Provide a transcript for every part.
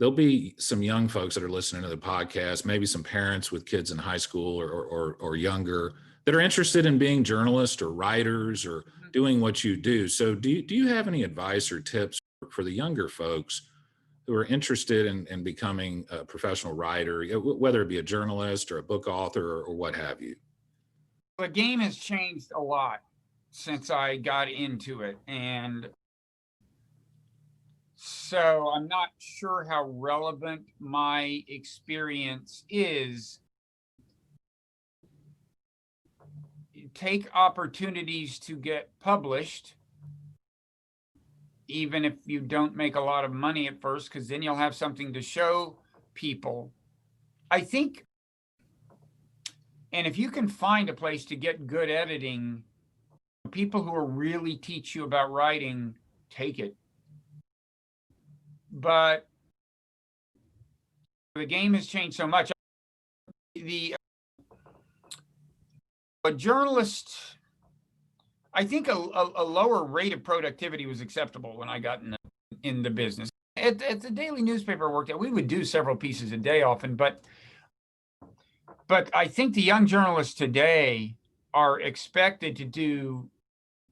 there'll be some young folks that are listening to the podcast, maybe some parents with kids in high school or younger that are interested in being journalists or writers or doing what you do. So do you have any advice or tips for the younger folks who are interested in becoming a professional writer, whether it be a journalist or a book author or what have you? The game has changed a lot since I got into it. And so I'm not sure how relevant my experience is. Take opportunities to get published, even if you don't make a lot of money at first, because then you'll have something to show people. I think, and if you can find a place to get good editing, people who will really teach you about writing, take it. But the game has changed so much. A journalist, I think a lower rate of productivity was acceptable when I got in the business. At the daily newspaper I worked at, we would do several pieces a day often, but I think the young journalists today are expected to do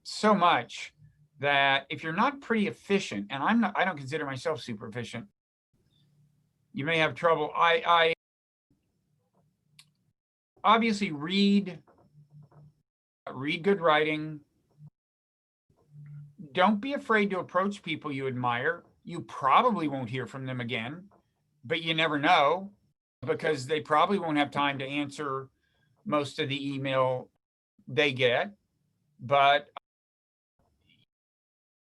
so much that if you're not pretty efficient, and I don't consider myself super efficient, you may have trouble. I obviously read good writing. Don't be afraid to approach people you admire. You probably won't hear from them again, but you never know, because they probably won't have time to answer most of the email they get. But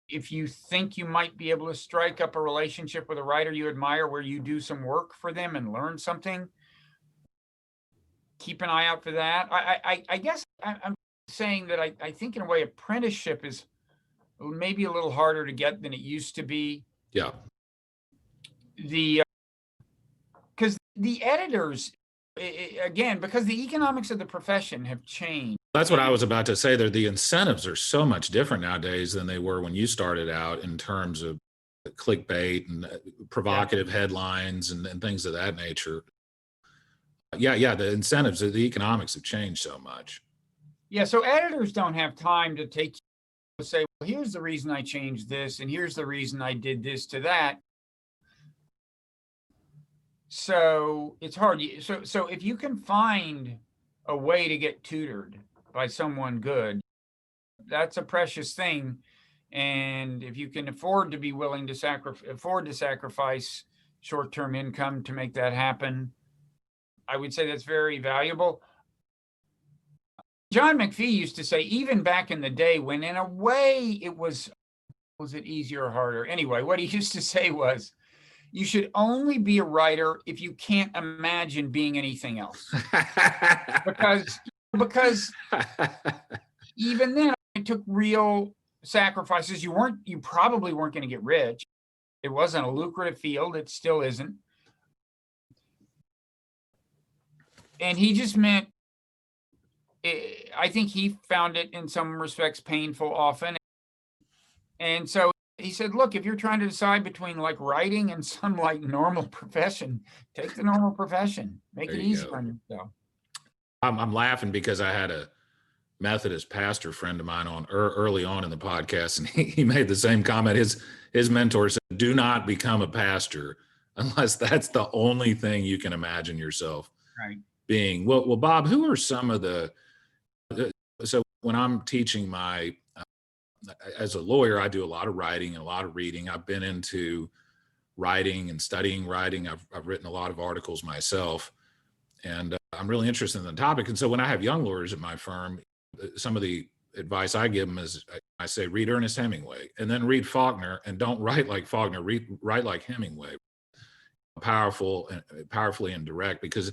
if you think you might be able to strike up a relationship with a writer you admire where you do some work for them and learn something, keep an eye out for that. I guess I'm saying that I think in a way apprenticeship is maybe a little harder to get than it used to be. Yeah. Because the editors, again, because the economics of the profession have changed. That's what I was about to say there. The incentives are so much different nowadays than they were when you started out in terms of clickbait and provocative headlines and things of that nature. Yeah, the incentives, the economics have changed so much. Yeah, so editors don't have time to say, well, here's the reason I changed this, and here's the reason I did this to that. So it's hard. So if you can find a way to get tutored by someone good, that's a precious thing. And if you can afford to be willing to sacrifice short-term income to make that happen, I would say that's very valuable. John McPhee used to say, even back in the day when in a way it was it easier or harder? Anyway, what he used to say was, you should only be a writer if you can't imagine being anything else. because even then it took real sacrifices. You probably weren't going to get rich. It wasn't a lucrative field. It still isn't. And he just meant, I think he found it in some respects painful often. And so he said, look, if you're trying to decide between like writing and some like normal profession, take the normal profession. Make it easy on yourself. I'm laughing because I had a Methodist pastor friend of mine on early on in the podcast, and he made the same comment. His mentor said, do not become a pastor unless that's the only thing you can imagine yourself being. Well, Bob, who are some of so when I'm teaching as a lawyer, I do a lot of writing and a lot of reading. I've been into writing and studying writing. I've written a lot of articles myself, and I'm really interested in the topic. And so when I have young lawyers at my firm, some of the advice I give them is I say, read Ernest Hemingway and then read Faulkner, and don't write like Faulkner, write like Hemingway. Powerfully and direct, because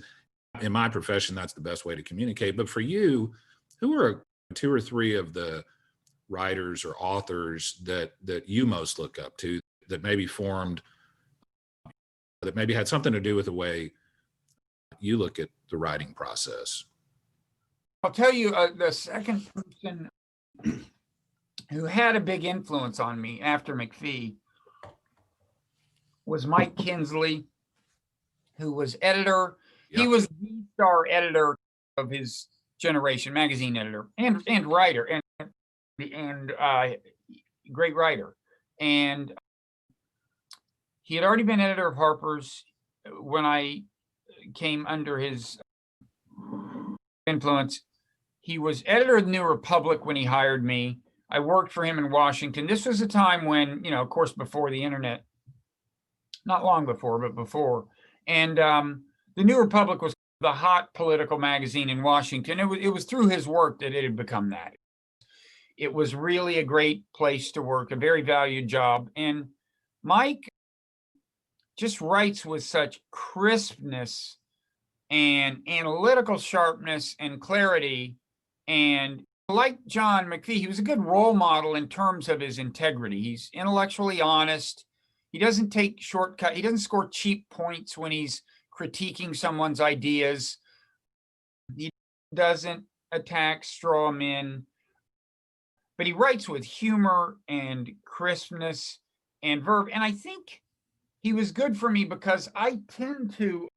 in my profession, that's the best way to communicate. But for you, who are 2 or 3 of the writers or authors that you most look up to, that maybe had something to do with the way you look at the writing process? I'll tell you, the second person who had a big influence on me after McPhee was Mike Kinsley, who was editor. Yep. He was the star editor of his generation, magazine editor and writer and great writer. And he had already been editor of Harper's when I came under his influence. He was editor of the New Republic when he hired me. I worked for him in Washington. This was a time when, you know, of course, before the internet, not long before, but before. And the New Republic was the hot political magazine in Washington. It was through his work that it had become that. It was really a great place to work, a very valued job. And Mike just writes with such crispness and analytical sharpness and clarity. And like John McPhee, he was a good role model in terms of his integrity. He's intellectually honest. He doesn't take shortcuts. He doesn't score cheap points when he's critiquing someone's ideas. He doesn't attack straw men, but he writes with humor and crispness and verve. And I think he was good for me because I tend to,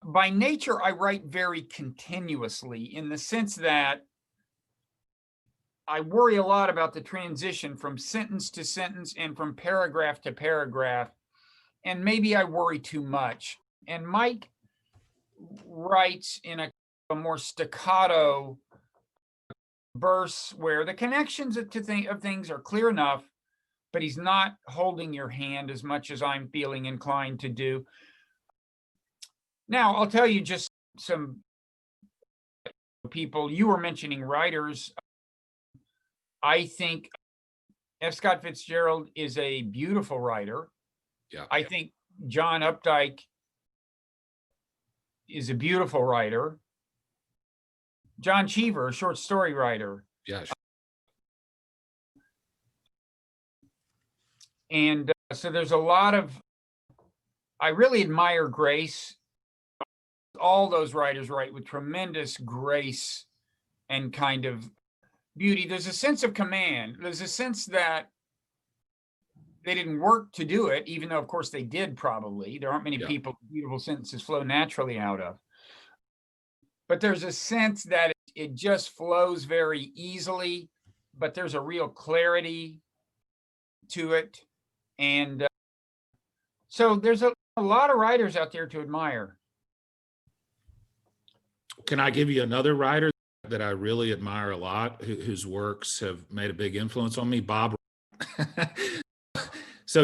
by nature, I write very continuously in the sense that I worry a lot about the transition from sentence to sentence and from paragraph to paragraph. And maybe I worry too much. And Mike writes in a more staccato verse where the connections of things are clear enough, but he's not holding your hand as much as I'm feeling inclined to do. Now, I'll tell you just some people. You were mentioning writers. I think F. Scott Fitzgerald is a beautiful writer. Yeah. I think John Updike is a beautiful writer. John Cheever, a short story writer. Yeah. And so there's a lot of, I really admire grace. All those writers write with tremendous grace and kind of beauty. There's a sense of command. There's a sense that they didn't work to do it, even though, of course, they did probably. There aren't many people beautiful sentences flow naturally out of. But there's a sense that it just flows very easily, but there's a real clarity to it. And so there's a lot of writers out there to admire. Can I give you another writer that I really admire a lot, whose works have made a big influence on me? Bob. So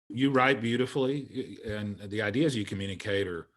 you write beautifully, and the ideas you communicate are